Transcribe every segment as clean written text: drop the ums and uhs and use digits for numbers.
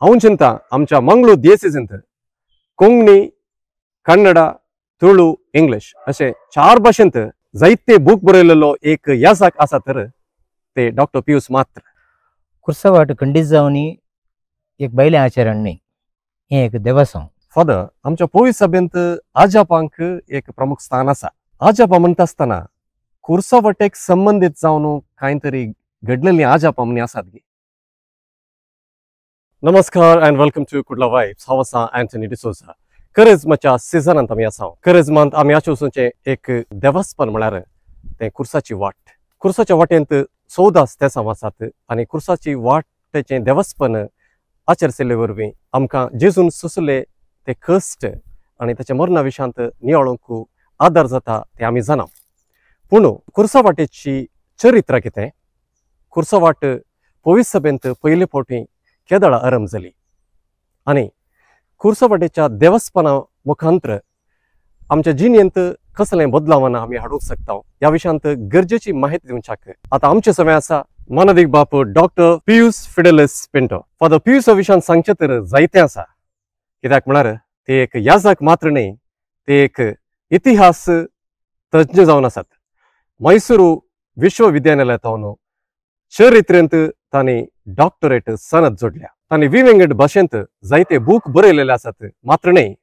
हांव आमच्या मंगळूर दियेसीसेंत कोंकणी कन्नड तुळू इंग्लिश असे 4 भाषेंत जायते बूक बरयलेलो एक याजक आसा तर ते डॉक्टर पियुष मात्र. कुर्सावाट खंडीत जावनी एक बैले आचरणी हे एक देवस्थान. फादर आमच्या पवित्र सभेंत आजापांक एक प्रमुख स्थान आसा. आजापा म्हणटा आसतना कुर्सावाटेक संबंधित जावन कांय तरी घडलेली आजापा म्हणी आसात गे. नमस्कार अँड वेलकम टू कुडला वाइब्स. हांव आसा अँटनी डिसोजा. करिज्माच्या सिजनांत आमी आसा. करिज्मांत आमी आशे वचूंचे एक देवस्थान म्हळ्यार तें कुर्साची वाट. कुर्साच्या वाटेंत 14 स्थेसांव आसात आनी कुर्साची वाटेचें देवस्थान आचरसेले वरवीं आमकां जेजून सुसले ते कश्ट आनी ताच्या मरणा विशांत नियाळूंक आदार जाता तें आमी जाणा. पूण कुर्सा वाटेची चरित्र कितें? कुर्सा वाट पवित्र सभेंत पयले फावटी केदळा आरंभ जाली आनी कुर्सा वाटेच्या देवस्थाना मुखांतर आमच्या जिणेंत कसलें बदलावना आमी हाडूंक शकता ह्या विशयांत गरजेची माहिती दिवच्याक आतां आमचे समें आसा मानदीक बाप डॉक्टर पियुष फिडेलिस पिंटो. फादर पियुषा विशयान सांगचें तर जायतें आसा, कित्याक म्हळ्यार ते एक याजक मात्र न्ही, ते एक इतिहास तज्ञ जावन आसात. मैसूरू विश्वविद्यालयांतल्यान चरित्रेंत तांणी डॉक्टरेट सनद जोडल्या. तांणी विविंगड भाशेंत जायते बूक बरयलेले आसात, मात्र न्ही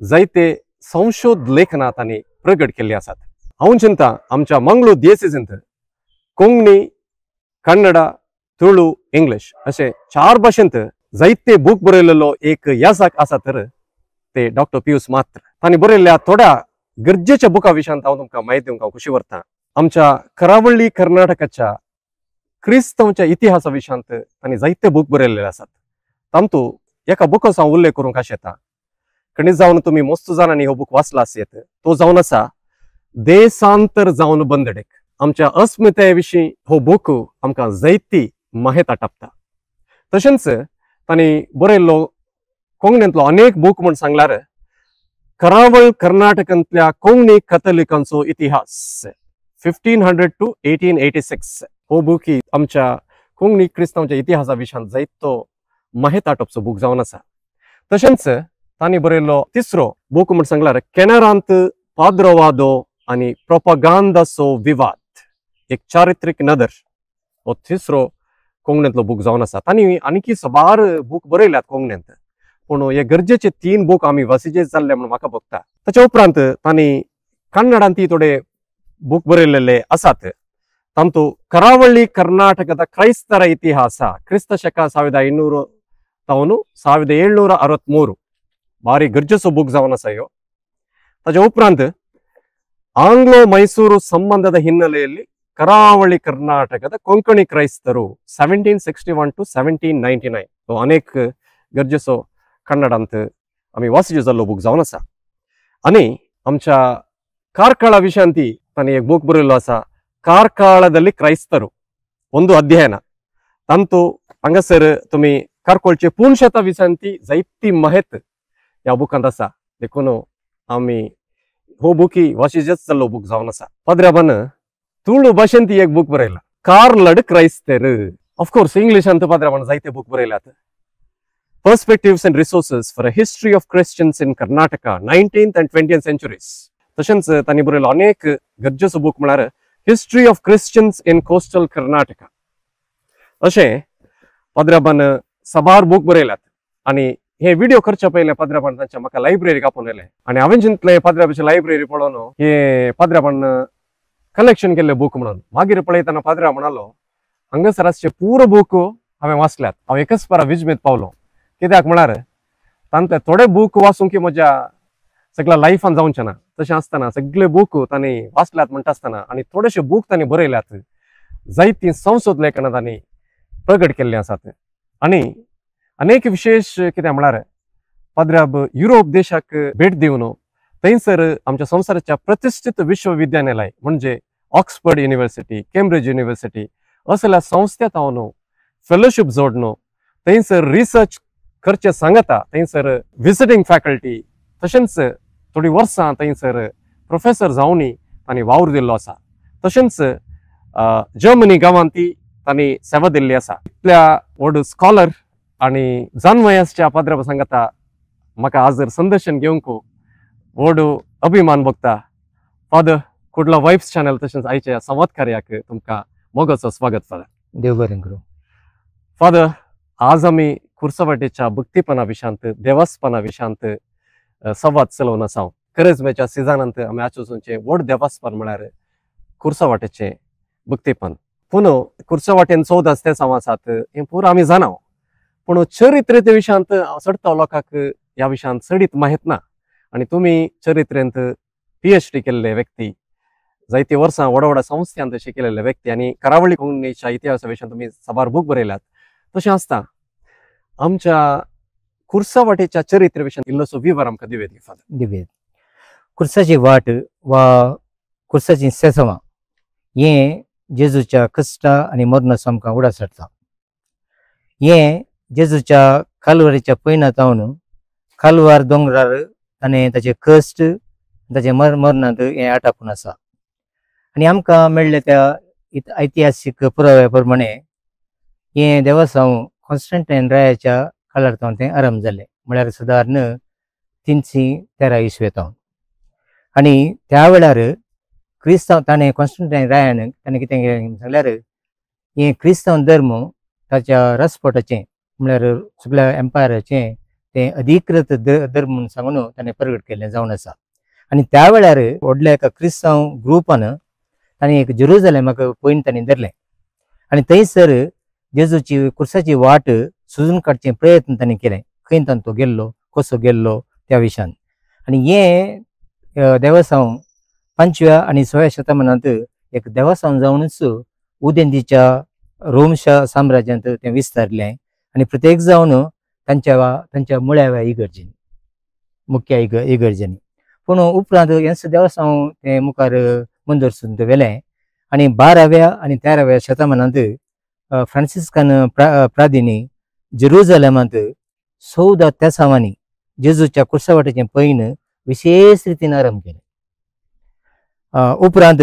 जायते संशोध लेखनां तांणी प्रगट केल्ली आसात. हांव चिंता आमच्या मंगळूर दियेसीसेंत कोंकणी कन्नड तुळू इंग्लिश असे 4 भाशेंत जायते बूक बरयलेलो एक याजक आसा तर ते डॉक्टर पियुष मात्र. तांणी बरयल्ल्या थोड्या गरजेच्या बुकां विशयांत हांव तुमकां म्हायती दिवंक खुशी व्हरतां. आमच्या करावळ्ळी कर्नाटकाच्या क्रिस्तांवच्या इतिहासा विशयांत तांणी जायते बूक बरयलेले आसात. तातूंत एका बुकाचो हांव उल्लेख करूंक आशेता. खंडीत जावन तुमी मस्त जाणांनी हो बूक वाचला आसत. तो जावन आसा देशांतर जावन बंदडेक. आमच्या अस्मिताये विशीं हो बूक आमकां जायती माहिती टापता. तशेंच तांणी बरयल्लो कोंकणींतलो अनेक बूक म्हण सांगल्यार करावळ कर्नाटकांतल्या कोंकणी कथलिकांचो इतिहास 1500 to 1886 हो बूक ही आमच्या कोंकणी क्रिस्तांवच्या इतिहासा विशयांत जायतो माहिती टापचो बूक जावन आसा. तशेंच तांणी बरयल्लो तिसरो बूक म्हण सांगल्यार केनरांत पाद्रवादो आनी प्रोपागांदाचो विवाद एक चारित्रीक नदर हो तिसरो कोंकणींतलो बूक जावन आसा. तांणी आनीक सबार बूक बरयल्यात कोंकणींत, पूण हे गरजेचे 3 बूक आमी वासिचे जाल्ले म्हण म्हाका भोगता. ताच्या उपरांत तांणी कन्नडांत थोडे बूक बरयलेले आसात. तातूंत करावळ्ळी कर्नाटकದ ಕ್ರೈಸ್ತರ ಇತಿಹಾಸ ಕ್ರಿಸ್ತ ಶಕ 1500 ತಾವನು 1763 ಭಾರಿ ಗರ್ಜಸೋ ಬುಕ್ ಜಾವನ್ ಆಸಾ ಇಯೋ. ತಾಜಾ ಉಪರಾಂತ್ ಆಂಗ್ಲೋ ಮೈಸೂರು ಸಂಬಂಧದ ಹಿನ್ನೆಲೆಯಲ್ಲಿ ಕರಾವಳಿ ಕರ್ನಾಟಕದ ಕೊಂಕಣಿ ಕ್ರೈಸ್ತರು 1761 to 1799 अनेक गरजेचो कन्नडांत आमी वासिच्यो जाल्लो बूक जावन आसा. आनी आमच्या ಕಾರ್ಕಳ ವಿಷಯಾಂತಿ तांणी एक बूक बरयल्लो आसा ಕಾರ್ಕಳದಲ್ಲಿ ಕ್ರೈಸ್ತರು ಒಂದು ಅಧ್ಯಯನ. तांतू हांगासर तुमी ಕಾರ್ಕಳचे पुणशता विशयांती जायती माहिती ह्या बुकांत आसा. देखून आमी हो बूक ही वासिचेच जाल्लो बूक जावन आसा. पाद्र्याबान तुळू भाशेंत एक बूक बरयला कार्लड क्राइस्तेर. ऑफकोर्स इंग्लिशांत पाद्र्याबान जायते बूक बरयल्यात. Perspectives and Resources for a History of Christians in Karnataka 19th and 20th centuries. तशेंच तांणी बरयल्लो अनेक गरजेचो बूक म्हळ्यार history of Christians in coastal Karnataka अशें पाद्र्याबान सबार बूक बरयल्यात. आनी हे व्हिडिओ करचे पयले पाद्र्याबान तांच्या म्हाका लायब्ररीक आपोवन येयलें आनी हांवें चिंतलें पाद्र्याबाची लायब्ररी पळोवन हे पाद्र्याबान कलेक्शन केल्ले बूक म्हणून. मागीर पळयतना पाद्र्या म्हणालो हांगासर आसचे पुरो बूक हांवें वाचल्यात. हांव एकच पारा विजमेत पावलो, कित्याक म्हळ्यार तांतले थोडे बूक वाचूंक की म्हज्या सगळ्या लायफान जावचें ना. तशें आसतना सगळे बूक तांणी वाचल्यात म्हणटा आसतना आनी थोडेशे बूक तांणी बरयल्यात, जायतीं संशोध लेखनां तांणी प्रगट केल्लीं आसात. आनी अनेक विशेष कितें म्हळ्यार पाद्र्याब युरोप देशाक भेट दिवन थंयसर आमच्या संवसाराच्या प्रतिश्ठीत विश्वविद्यालय म्हणजे ऑक्सफर्ड युनिव्हर्सिटी, केम्ब्रिज युनिव्हर्सिटी असल्या संस्थेत हांव फेलोशीप जोडनो. थंयसर रिसर्च करचे सांगता. थंयसर विजिटींग फॅकल्टी तशेंच थोडी वर्सां थंयसर प्रोफेसर जावनी तांणी वावर दिल्लो आसा. तशेंच जर्मनी गांवांत तांणी सेवा दिल्ली आसा. इतल्या व्हड स्कॉलर आणि जानवयासच्या पाद्र प्रसंगाता म्हाका आज संदर्शन घेवंक व्हड अभिमान भोगता. फादर कुडला वाइफ्स चॅनल तशेंच आयच्या संवाद कार्याक तुमकां मोगाचो स्वागत फादर. देव बरें करूं. फादर, आज आमी कुर्सावाटेच्या भक्तीपणा विशांत देवासपणा विशांत संवाद चलोवन आसा. करिज्मेच्या सिजनांत आमी आचोवचें व्हड देवासपण म्हळ्यार कुर्सावाटेचें भक्तीपण. पूण कुर्सावाटेन चवद आसते आसात हें पुरो आमी जाणाव, पूण चरित्रे विशांत चडतो लोकांक ह्या विशयांत चडीत माहीत ना. आनी तुमी चरित्रेंत PhD केल्ले व्यक्ती, जायती वर्सां व्हडा व्हडा संस्थांत शिकिल्ले व्यक्ती आनी करावळी कोंकणीच्या इतिहासा विशयां तुमी साबार बूक बरयल्यात. तशें आसता आमच्या कुर्सावाटेच्या चरित्रे विशयां इल्लोसो विवर आमकां दिवेत फादर. दिवेत. कुर्साची वाट वा कुर्साची सेसवां हें जेजूच्या कश्टा आनी मरणाचो आमकां उडास हाडटा. हें जेजूच्या कालवारीच्या पैनातावन कालवार दोंगरार ताणें ताचे कश्ट ताचे मरणांत हें आटापून आसा. आनी आमकां मेळ्ळे त्या ऐतिहासीक पुराव्या प्रमाणे हें देवासांव कॉन्स्टंटायन रायाच्या काळार तें आरंभ जालें, म्हळ्यार सादारण 313 इसवेतावन. आनी त्या वेळार क्रिस्तांव ताणें कॉन्स्टंटायन रायान ताणें कितें केलें सांगल्यार हें क्रिस्तांव धर्म ताच्या राजपाटाचें म्हळ्यार सगळ्या एम्पायराचें तें अधिकृत धर्म म्हणून सांगून ताणें प्रगट केल्लें जावन आसा. आनी त्या वेळार व्हडल्या एका क्रिस्तांव ग्रुपान ताणें एक जेरुसलेमाक पयन ताणें धरलें आनी थंयसर जेजूची कुर्साची वाट सोदून काडचे प्रयत्न ताणें केले. खंय तो गेल्लो, कसो गेल्लो त्या विशयान. आनी हें देवासांव 5व्या आनी 6व्या शतमानांत एक देवासांव जावनूच उदेंतीच्या रोमशा साम्राज्यांत तें विस्तारलें आनी प्रत्येक जावन तांच्या मुळाव्या इगर्जेनी, मुख्य इगर्जेनी. पूण उपरांत हेंच देवासांव तें मुखार मंदर सुद्दां व्हेलें आनी 12व्या आनी 13व्या शतमानांत फ्रांसिस्कान प्रादिनी जेरुसलेमांत 14 तेसावांनी जेजूच्या कुर्सावाटेचें पैन विशेष रितीन आरंभ केलें. उपरांत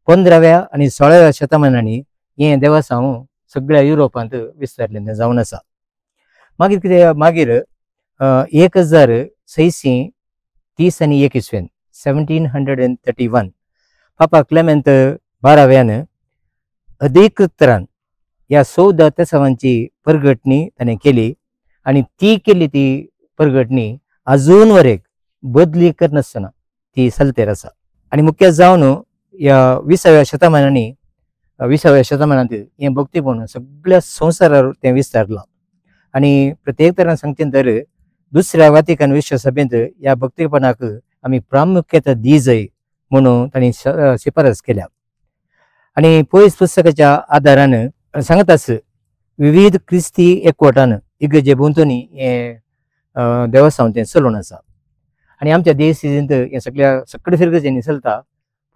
15व्या आनी 16व्या शतमानांनी हें देवासांव सगळ्या युरोपांत विस्तारलें जावन आसा. मागीर कितें मागीर 1630 इसवेन 1731 पापा क्लेमेंत 12व्यान अधिकृतरान ह्या 14 तेसावांची परगटणी ताणें केली आनी ती परगटणी अजून वरेक बदली करनासतना ती चलतेर आसा. आनी मुख्य जावन ह्या 20व्या शतमानांत हें भक्तीपण सगळ्या संवसारार तें विस्तारलां. आनी प्रत्येक तरान सांगचें तर दुसऱ्या वातिकन विश्वसभेंत ह्या भक्तीपणाक आमी प्रामुख्यता दी जाय म्हणून तांणी शिफारस केल्या. आनी पयस पुस्तकाच्या आदारान सांगत आस विविध क्रिस्ती एकवटान इगर्जे भोंवतणी हें देवासांव तें चलोवन आसा. आनी आमच्या देशींत हें सगळ्या सकड फिरगजेंनी चलता,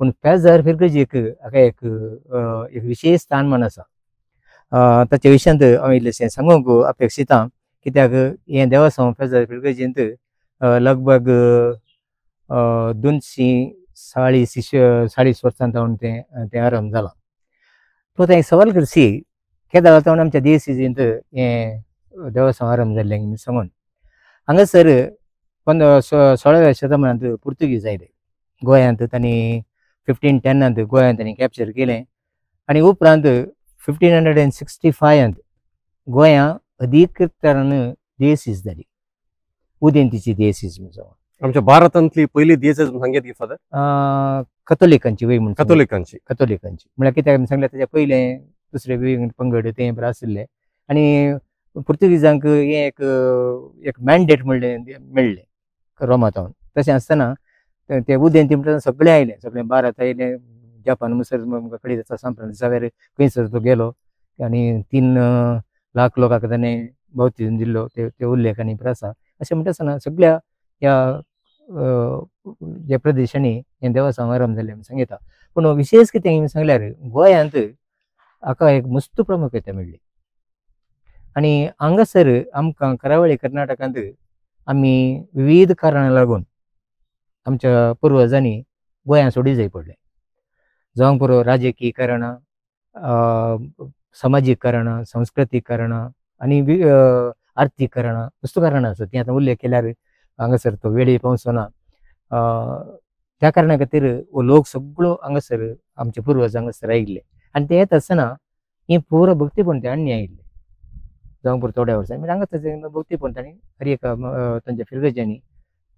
पूण पेजार फिरगजेक हाका एक विशेष स्थानमान आसा. ताचे विशयांत हांव इल्लेशें सांगूंक अपेक्षीत आं, कित्याक हें देवासांव पेजार फिरगजेंत लगभग 240 वर्सांतावन तें आरंभ जालां. तो तें सवाल करसी केदां जावन आमच्या देशींत हें देवासांव आरंभ जाल्लें सांगून. हांगासर 16व्या शतमानांत पुर्तुगीज आयले गोंयांत. तांणी 1510 गोंयांत तांणी कॅप्चर केलें आनी उपरांत 1565 गोंयां अधिकृतरान देसीस जाली, उदेंतीची देसीस म्हणून. आमच्या भारतांतली पहिली दियेसीस सांगेत की फादर? कथोलिकांची वय म्हणून. कथोलिकांची म्हळ्यार कित्याक सांगलें ताच्या पयलें दुसरे पंगड तें बरें आशिल्ले आनी पुर्तुगीजांक हें एक मॅन्डेट मेळ्ळें रोमातावन. तशें आसतना ते उदेंती म्हणटा सगळे आयले, सगळे भारत आयले, जपान मुसलमान कडेन सांप्रदाय जाग्यार खंयसर तो गेलो आनी 3 लाख लोकांक ताणें भोवतीन दिल्लो ते उल्लेख आनी आसा. अशें म्हणटा आसतना सगळ्या ह्या ज्या प्रदेशांनी हें देवासांव आरंभ जाल्लें सांगता. पूण विशेश कितें सांगल्यार गोंयांत हाका एक मस्त प्रामुख्यता मेळ्ळी. आनी हांगासर आमकां करावळी कर्नाटकांत आमी विविध कारणां लागून आमच्या पुर्वजांनी गोंयां सोडी जाय पडलें. जावंक पुरो राजकीय कारणां, सामाजीक कारणां, सांस्कृतीक कारणां आनी आरती करणं नुसतं करणं असं ते आता उल्लेख केल्यार हांगासर तो वेळी पावसना त्या कारणा खातीर हो लोक सगळो हांगासर आमचे पुर्वज हांगासर आयिल्ले आनी ते येता आसतना ही पुरो भक्तीपण ते हाडून आयिल्ले जावं पुरो थोड्या वर्सांनी म्हणजे हांगासर भक्तीपण तांणी हर एका तांच्या फिरगेच्यांनी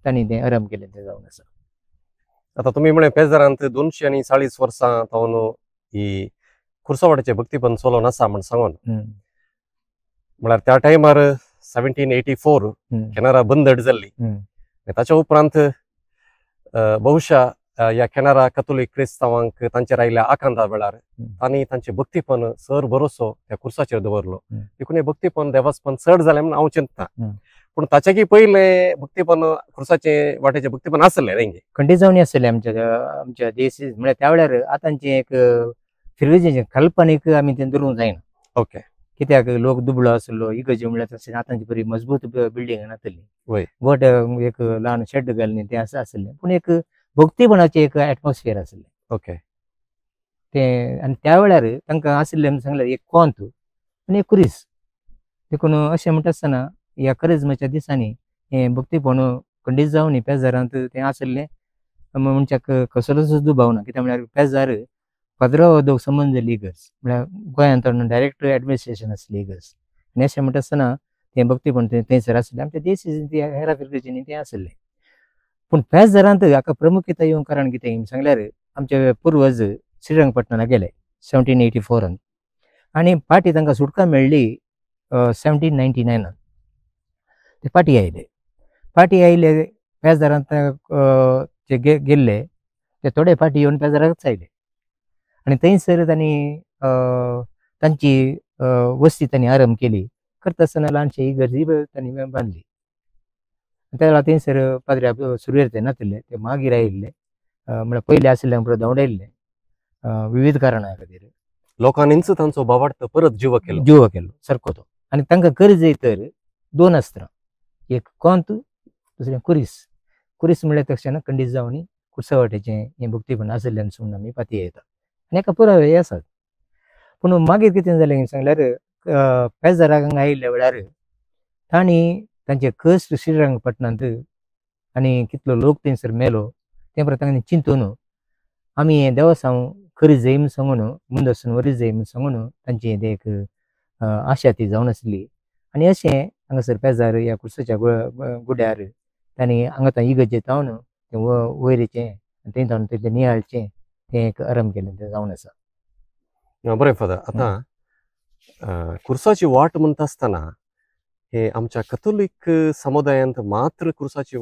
तांणी तें आरंभ केलें तें जावन आसा. आता तुम्ही म्हणे पेजारांत 240 वर्सां तावन ही कुर्सावाड्याचे भक्तीपण चलोवन आसा म्हण सांगून म्हळ्यार त्या टायमार 1784 कॅनरा बंदड जाल्ली. ताच्या उपरांत बहुशा ह्या कॅनरा कॅथोलिक क्रिस्तांवांक तांचेर आयिल्ल्या आकांता वेळार तांणी तांचे भक्तीपण चड भरोसो त्या कुर्साचेर दवरलो. देखून हे भक्तीपण देवाचपण चड जालें म्हण हांव चिंतता. पूण ताच्याकी पयले भक्तीपण कुर्साचे वाटेचे भक्तीपण आसलें रेंगे खंडीत जावन आसलें आमच्या देशी म्हळ्यार त्या वेळार आतांचे एक फिरगेचें काल्पनीक आमी तें धरूंक जायना. ओके. कित्याक लोक दुबळो आसलो इगर्जे म्हळ्यार तशें आतांची बरी मजबूत बिल्डींग नासली वय गोट एक ल्हान शेड घालून तें असं आसलें पूण एक भक्तीपणाचें एक एटमॉस्फियर आसलें. ओके. तें आनी त्या वेळार तांकां आशिल्लें म्हणून सांगल्यार एक कोंत आनी एक कुरीस देखून अशें म्हणटा आसतना ह्या करिज्माच्या दिसांनी हें भक्तीपण खंडीत जावन पेजारांत तें आसलें मनशाक कसलोच दुबाव ना. कित्याक म्हळ्यार पेजार 15 वर्दोक संबंद जाल्ली इगर्ज म्हळ्यार गोंयांत डायरेक्ट एडमिनिस्ट्रेशन आसली इगर्ज आनी अशें म्हणटा आसतना तें भक्तीपण थंयसर आसलें आमच्या देशी हेरा फिरगेच्यांनी तें आसलें. पूण पेजारांत हाका प्रमुखता येवंक कारण कितें सांगल्यार आमचे पुर्वज श्रीरंगपटणाक गेले 1784 आनी पाटी तांकां सुटका मेळ्ळी 1799 ते पाटी आयले पेजारांत जे गेल्ले ते थोडे पाटी येवन पेजाराकच आयले आनी थंयसर तांणी तांची वस्ती तांणी आरंभ केली. करता आसतना ल्हानशी इगर्जी तांणी बांदली. त्या वेळार थंयसर पाद्र्या सुरवेर ते नासले ते मागीर आयिल्ले म्हळ्यार पयलीं आशिल्ल्यांक परत धांवडायल्ले विविध कारणां खातीर लोकांनीच तांचो भावार्थ परत जिवो केलो सारको तो. आनी तांकां गरज तर 2 अस्त्रां एक कोंत दुसरें कुरीस म्हळ्यार तशें खंडीत जावन कुर्सावाड्याचें हें भक्तीपण आसलें म्हणून आमी पातयेता आनी हाका पुरावे आसात. पूण मागीर कितें जालें सांगल्यार पेजाराक हांगा आयिल्ल्या वेळार तांणी तांचे कश्ट श्रीरंगपटणांत आनी कितलो लोक थंयसर मेलो तें परत तांणी चिंतून आमी हें देवस्थान खरी जाय म्हूण सांगून मुंदसून वरी जाय म्हूण सांगून तांची तें एक आशा ती जावन आसली. आनी अशें हांगासर पेजार ह्या कुर्साच्या गुड्यार तांणी हांगा इगर्जे तावन तें वयरेचें थंय तावन तें नियाळचें तें एक आरंभ केलें तें जावन आसा. बरें फादर. आतां कुर्साची वाट म्हणटा आसतना हे आमच्या कॅथोलिक समुदायांत मात्र कुर्साची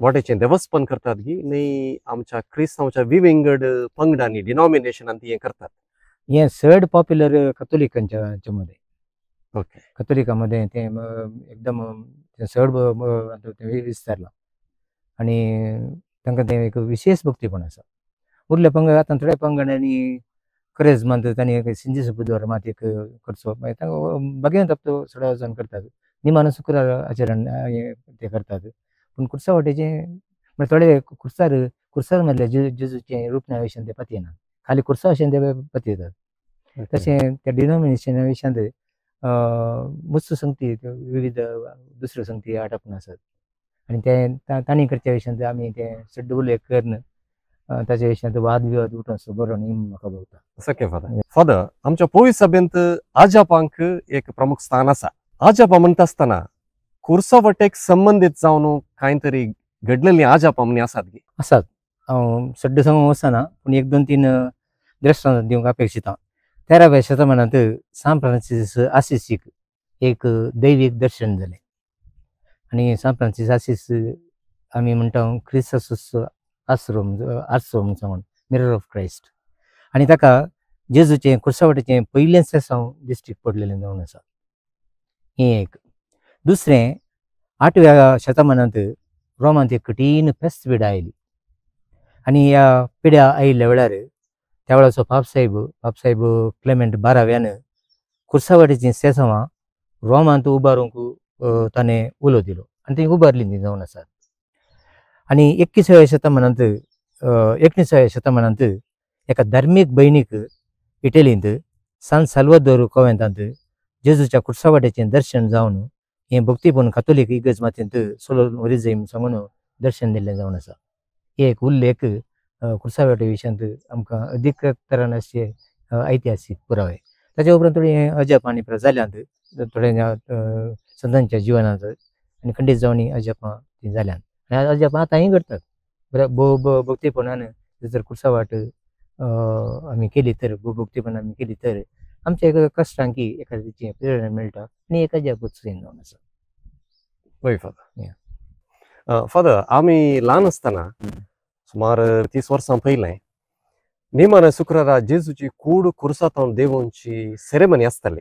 वाटेचें देवस्थान करतात की न्ही आमच्या क्रिस्तांवाच्या विविंगड पंगडांनी डिनॉमिनेशनांत हें करतात? हें चड पॉप्युलर कॅथोलिकांच्या मध्ये. ओके. कॅथोलिकां मध्ये तें एकदम चड विस्तारलां आनी तांकां तें एक विशेश भक्तीपण आसा. उरले पंगड आतां थोड्या पंगडांनी करिज्मांत तांणी सिंजी सुबुधवार मात एक करचो बागेंत हप्तो थोड्या जाण करतात निमाणो शुक्रार आचरण ते करतात. पूण कुर्सावाड्याचें म्हळ्यार थोडे कुर्सार मदल्या जेजूचें रूपना विशयान ते पतयनात खाली कुर्सा विशयान ते पतयतात. तशें त्या डिनॉमिनेशना विशयांत मुत्सू संगती विविध दुसऱ्यो संगती आटापून आसात आनी ते तांणी करच्या विशयांत आमी ते चड उल्लेख करन ताच्या विशयांत वाद विवाद उठोवचो बरो न्ही म्हाका भोवता. सारकें फादर. आमच्या पवित्र सभेंत आजापांक एक प्रमुख स्थान आसा. आजापां म्हणटा आसतना कुर्सावाटेक संबंदीत जावन कांय तरी घडलेलीं आजापां म्हणून आसात की? आसात. हांव सड्ड सांगूंक वचना पूण 1-2-3 दृश्टांत दिवंक अपेक्षिता. 13व्या शतमानांत सान फ्रांसीस आसिसीक एक दैवीक दर्शन जालें आनी सान फ्रांसीस आसीस आमी म्हणटा क्रिस्तासूस आश्रम म्हूण सांगून मिरर ऑफ क्रायस्ट आनी ताका जेजूचें कुर्सावाड्याचें पयलें सेसांव दिश्टीक पडलेलें जावन आसा. हें एक. दुसरें 8व्या शतमानांत रोमांत एक कठीण पेस्त पिडा आयली आनी ह्या पिड्या आयिल्ल्या वेळार त्या वेळाचो पापसाहेब क्लेमेंट 12व्यान कुर्सावाड्याचीं सेसांवां रोमांत उबारूंक ताणें उलो दिलो आनी ती उबारलीं ती जावन आसात. आनी 19व्या शतमानांत एका धार्मीक भयणीक इटलींत सान साल्वादोर कॉवेंतांत जेजूच्या कुर्सावाट्याचें दर्शन जावन हें भक्तीपूर्ण कातोलीक इगर्ज मातयेंत सोलोन ओरिझम सांगून दर्शन दिल्लें जावन आसा. हे एक उल्लेख कुर्सावाट्या विशयांत आमकां अदीक तरान अशे ऐतिहासीक पुरावे. ताच्या उपरांत थोडी अजाप आनी जाल्यांत थोड्या संतांच्या जिवनांत आनी खंडीत जावन अजापां ती जाल्यांत आनी अजापां आतांय घडटात. भक्तीपणान जर कुर्सावाट आमी केली तर भक्तीपणान आमी केली तर आमच्या एका कश्टांकी एखाद्याची प्रेरणा मेळटा आनी एक अजापूच जावन आसा. वय फादर आमी ल्हान आसतना सुमार 30 वर्सां पयलें निमाणे शुक्रारा जेजूची कूड कुर्सातावन देवोवची सेरेमनी आसताली.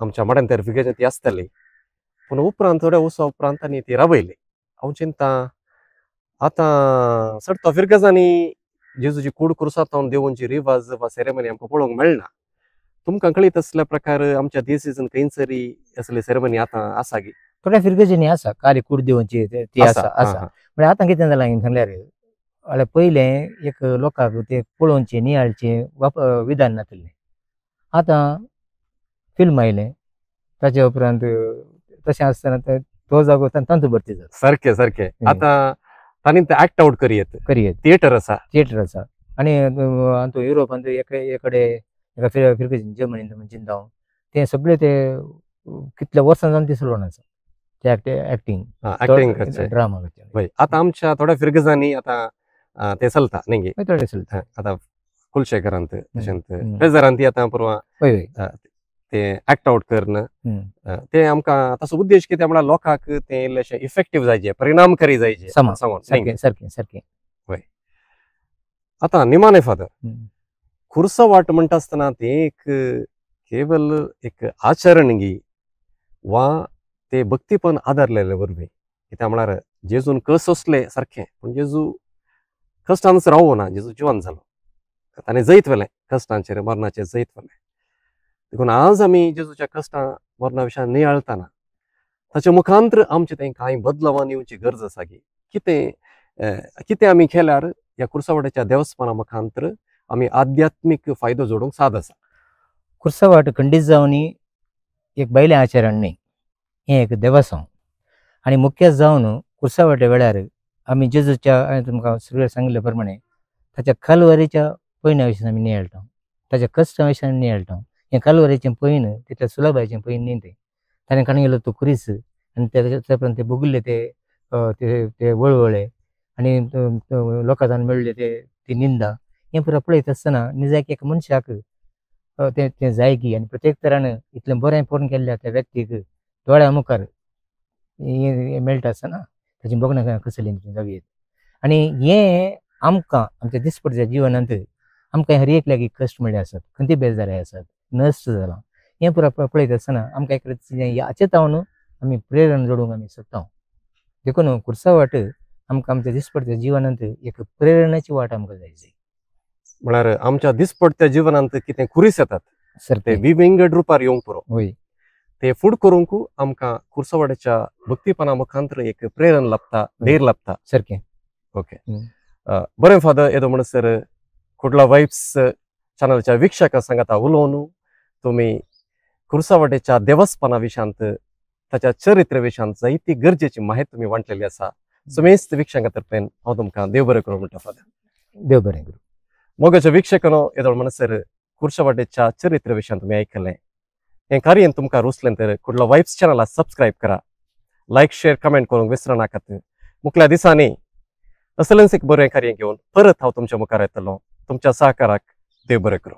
आमच्या मड्यान तर फिगेचें ती आसताली, पूण उपरांत थोड्या वर्सां उपरांत आनी ती राबयली. हांव चिंता आतां चड फिरगजांनी जेजूची कूड कुर्सातावन देवोवची रिवाज वा सेरेमनी आमकां पळोवंक मेळना. तुमकां कळीत असल्या प्रकार आमच्या देशीन खंयसरी असली सेरेमनी आतां आसा गी? थोड्या फिरगेचींनी आसा कार्य कूड देवोवची ती आसा. म्हणजे आतां कितें जालां सांगल्यार जाल्यार पयलें एक लोकांक ते पळोवचें नियाळचें विधान नासलें. आतां फिल्म आयलें, ताच्या उपरांत तशें आसतना तो जागो तांतू भरती जाता. सारकें सारकें. आतां तांणी ते एक्ट आउट करीत थिएटर आसा आनी हातूं युरोपांत एका फिरगेचीन जर्मनींत चिंता हांव ते सगळे ते कितल्या वर्सां जावन ती चलोवन आसा ते एक्टींग ड्रामा करचें. आतां आमच्या थोड्या फिरगजांनी आतां ते चलता न्ही थोडे चलता. आतां कुलशेखरांत तशेंच ट्रेझरांत ती आतां परवां ते एक्ट आउट करन ते आमकां ताचो उद्देश कितें म्हळ्यार लोकांक ते इल्लेशें इफेक्टीव जायचे, परिणामकारी जायचे सांगून. सारकें. वय आतां निमाणे फादर कुर्सावाट म्हणटा आसतना ते एक केवल एक आचरण गी वा ते भक्तीपण आदारलेले वरवीं. कित्याक म्हळ्यार जेजून कस असले सारकें, पूण जेजू कश्टांच रावो ना. जेजू जिवन जालो, ताणें जैत वेलें कश्टांचेर मरणाचेर जैत वेलें. देखून आज आमी जेजूच्या कश्टां मरणा विशयान नियाळतना ताचे मुखांतर आमचे तें कांय बदलावान येवची गरज आसा गी. कितें आमी केल्यार ह्या कुर्सावाट्याच्या देवस्थाना मुखांतर आमी आध्यात्मीक फायदो जोडूंक साद आसा. कुर्सावाट खंडीत जावन एक बैलें आचरण न्ही, हें एक देवासांव. आनी मुख्य जावन कुर्सावाट्या वेळार आमी जेजूच्या हांवें तुमकां सगळें सांगिल्ले प्रमाणे ताच्या कालवारीच्या पैना विशीं आमी नियाळटा, ताच्या कश्टां विशीं आमी नियाळटा. हें कालवारीचें पैन तितल्या सुलभाचें पैन न्ही तें. ताणें काणून गेलो तो कुरीस आनी ताच्या उपरांत ते भोगिल्ले ते वळवळे आनी लोकां मेळ्ळे ती निंदा हें पुरो पळयत आसतना निजाक एक मनशाक तें जाय की. आनी प्रत्येक तरान इतलें बरें पोरण केल्ल्या त्या व्यक्तीक दोळ्या मुखार हें मेळटा आसतना ताची बोगणां कसली जावी. आनी हें आमकां आमच्या दिसपट्ट्या जिवनांत आमकां हर एक लागीं कश्ट मेळ्ळे आसात, खंयची बेजारी आसात, नश्ट जालां. हें पुरो पळयत आसतना आमकां एक हाचे तावन आमी प्रेरण जोडूंक आमी सोदता. देखून कुर्सावाट आमकां आमच्या दिसपट्ट्या जिवनांत एक प्रेरणाची वाट आमकां जाय. म्हळ्यार आमच्या दिसपट्ट्या जिवनांत कितें कुरीस येतात ते विविंगड रुपार येवंक पुरो. वय ते फूड करूंक आमकां कुर्सावाट्याच्या भक्तीपणा मुखांतर एक प्रेरण लाभता, धैर्य लाभता. सारकें. ओके बरें फादर येदो म्हणसर कुडला वायब्स चॅनलच्या विक्षकां सांगाता उलोवन तुमी कुर्सावाट्याच्या देवस्थाना विशयांत ताच्या चरित्र विशयांत जायती गरजेची माहिती तुमी वांटलेली आसा. समेस्त विक्षकां तर्फेन हांव तुमकां देव बरें करूं म्हणटा फादर. देव बरें करूं. मोगाच्या विक्षकांनो येदो म्हणसर कुर्सावाट्याच्या चरित्र विशयांत तुमी आयकलें. हें कार्य तुमकां रुचलें तर कुडला वायब्स चॅनलाक सबस्क्रायब करा, लायक शेअर कमेंट करूंक विसरू नाकात. मुखल्या दिसांनी असलेंच एक बरें कार्य घेवन परत हांव तुमच्या मुखार येतलों. तुमच्या सहकाराक देव बरें करूं.